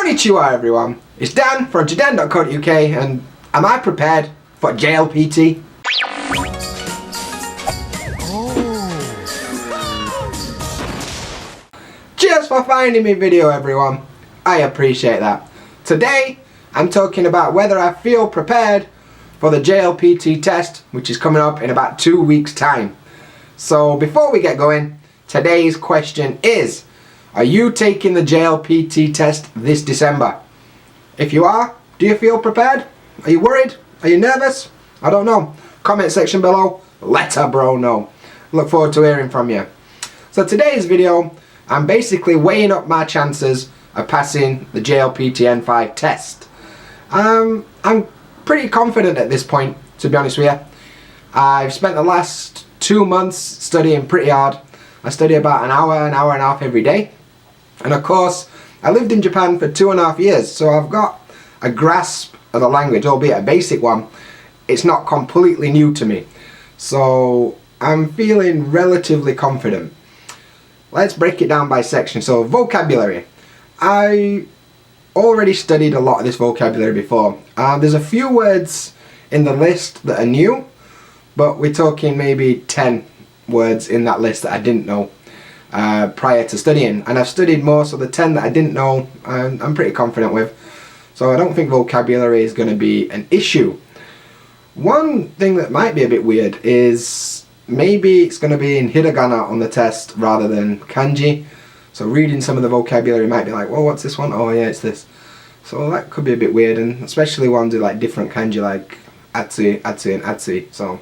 Konnichiwa everyone, it's Dan from JaDan.co.uk and am I prepared for JLPT? Cheers for finding me video everyone, I appreciate that. Today I'm talking about whether I feel prepared for the JLPT test, which is coming up in about 2 weeks time. So before we get going, today's question is, are you taking the JLPT test this December? If you are, do you feel prepared? Are you worried? Are you nervous? I don't know. Comment section below, let a bro know. Look forward to hearing from you. So today's video, I'm basically weighing up my chances of passing the JLPT N5 test. I'm pretty confident at this point, to be honest with you. I've spent the last 2 months studying pretty hard. I study about an hour and a half every day. And of course, I lived in Japan for 2.5 years, so I've got a grasp of the language, albeit a basic one. It's not completely new to me. So I'm feeling relatively confident. Let's break it down by section. So vocabulary. I already studied a lot of this vocabulary before. There's a few words in the list that are new, but we're talking maybe 10 words in that list that I didn't know prior to studying, and I've studied more, so the 10 that I didn't know I'm pretty confident with, so I don't think vocabulary is going to be an issue. One thing that might be a bit weird is maybe it's going to be in hiragana on the test rather than kanji, so reading some of the vocabulary might be like, well, what's this one? Oh yeah, it's this. So that could be a bit weird, and especially ones with like different kanji like atsu, atsu and atsu, so,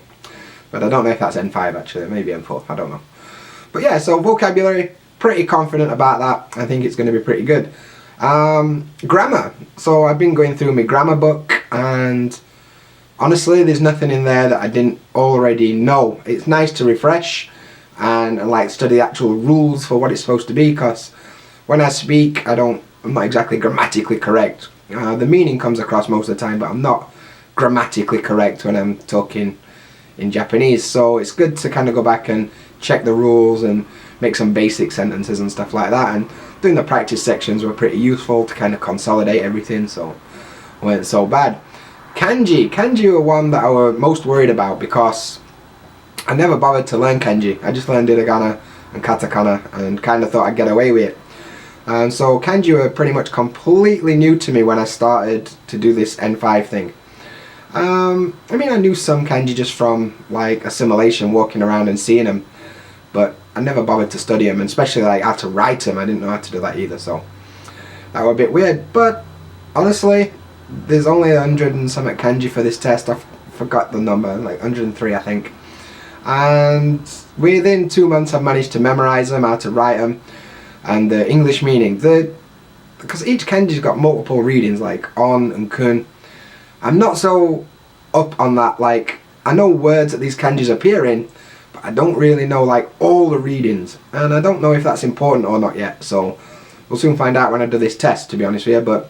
but I don't know if that's N5 actually, maybe N4, I don't know. But yeah, so vocabulary, pretty confident about that. I think it's going to be pretty good. Grammar. So I've been going through my grammar book, and honestly there's nothing in there that I didn't already know. It's nice to refresh and like study the actual rules for what it's supposed to be, because when I speak I'm not exactly grammatically correct. The meaning comes across most of the time, but I'm not grammatically correct when I'm talking in Japanese. So it's good to kind of go back and check the rules and make some basic sentences and stuff like that, and doing the practice sections were pretty useful to kind of consolidate everything, so it wasn't so bad. Kanji were one that I was most worried about because I never bothered to learn kanji. I just learned hiragana and katakana and kind of thought I'd get away with it. And so kanji were pretty much completely new to me when I started to do this N5 thing. I mean, I knew some kanji just from like assimilation, walking around and seeing them, but I never bothered to study them, and especially like how to write them. I didn't know how to do that either, so that was a bit weird. But honestly, there's only 100 and something kanji for this test. I forgot the number, like 103 I think. And within 2 months I've managed to memorize them, how to write them, and the English meaning. Because each kanji's got multiple readings, like on and kun. I'm not so up on that. Like, I know words that these kanjis appear in, but I don't really know like all the readings, and I don't know if that's important or not yet, so we'll soon find out when I do this test, to be honest with you. But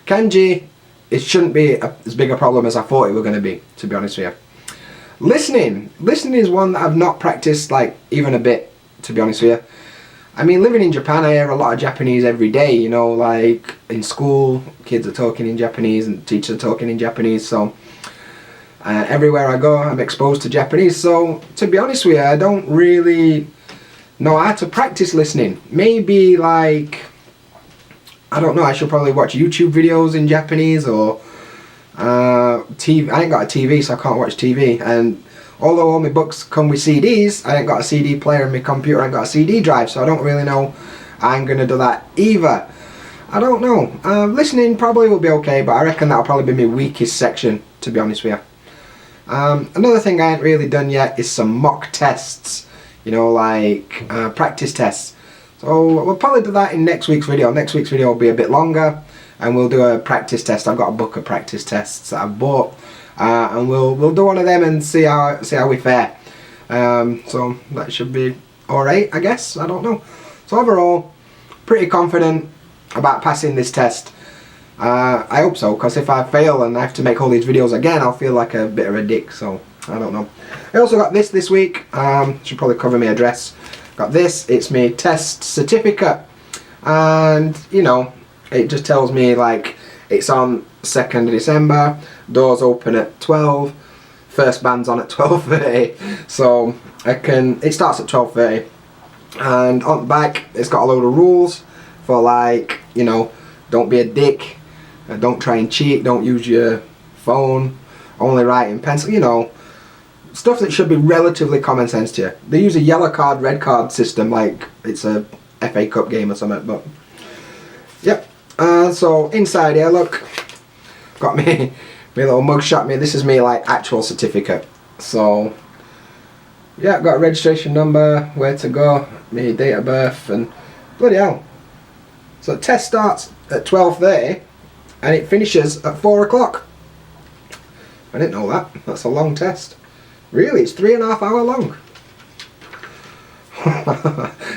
kanji, it shouldn't be as big a problem as I thought it was going to be, to be honest with you. Listening is one that I've not practiced like even a bit, to be honest with you. I mean, living in Japan, I hear a lot of Japanese every day, you know, like in school kids are talking in Japanese and teachers are talking in Japanese, so everywhere I go I'm exposed to Japanese. So to be honest with you, I don't really know how to practice listening. Maybe like, I don't know, I should probably watch YouTube videos in Japanese, or TV. I ain't got a TV, so I can't watch TV, and although all my books come with CDs, I ain't got a CD player in my computer, I ain't got a CD drive, so I don't really know I'm going to do that either. I don't know. Listening probably will be okay, but I reckon that'll probably be my weakest section, to be honest with you. Another thing I ain't really done yet is some mock tests, you know, like practice tests. So we'll probably do that in next week's video. Next week's video will be a bit longer, and we'll do a practice test. I've got a book of practice tests that I've bought, and we'll do one of them and see how we fare. So that should be alright, I guess. I don't know. So overall, pretty confident about passing this test. I hope so, because if I fail and I have to make all these videos again, I'll feel like a bit of a dick, so I don't know. I also got this week, should probably cover my address. Got this, it's my test certificate, and you know, it just tells me like it's on 2nd of December, doors open at 12, first band's on at 12:30, so it starts at 12:30, and on the back it's got a load of rules for, like, you know, don't be a dick, don't try and cheat, don't use your phone, only write in pencil, you know, stuff that should be relatively common sense to you. They use a yellow card, red card system like it's a FA Cup game or something, but yep. So inside here, look, got me little mugshot. This is me like actual certificate. So yeah, got a registration number, where to go, me date of birth, and bloody hell. So the test starts at 12:30 and it finishes at 4 o'clock. I didn't know that. That's a long test. Really, it's 3.5 hours long.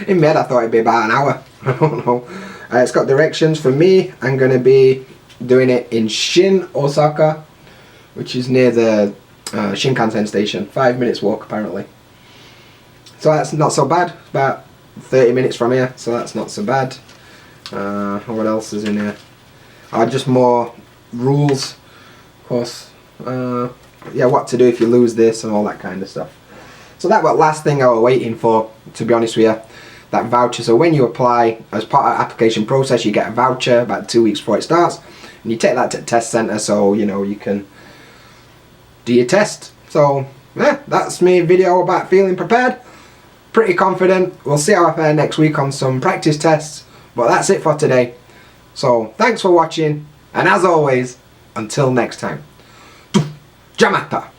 In my head I thought it'd be about an hour. I don't know. It's got directions for me. I'm going to be doing it in Shin, Osaka, which is near the Shinkansen station. 5 minutes walk apparently. So that's not so bad. It's about 30 minutes from here, so that's not so bad. What else is in here? Just more rules, of course. Yeah, what to do if you lose this and all that kind of stuff. So that was the last thing I was waiting for, to be honest with you, that voucher. So when you apply, as part of the application process, you get a voucher about 2 weeks before it starts, and you take that to the test centre, so you know you can do your test. So yeah, that's my video about feeling prepared. Pretty confident. We'll see how I fare next week on some practice tests, but that's it for today. So thanks for watching, and as always, until next time, Jamata.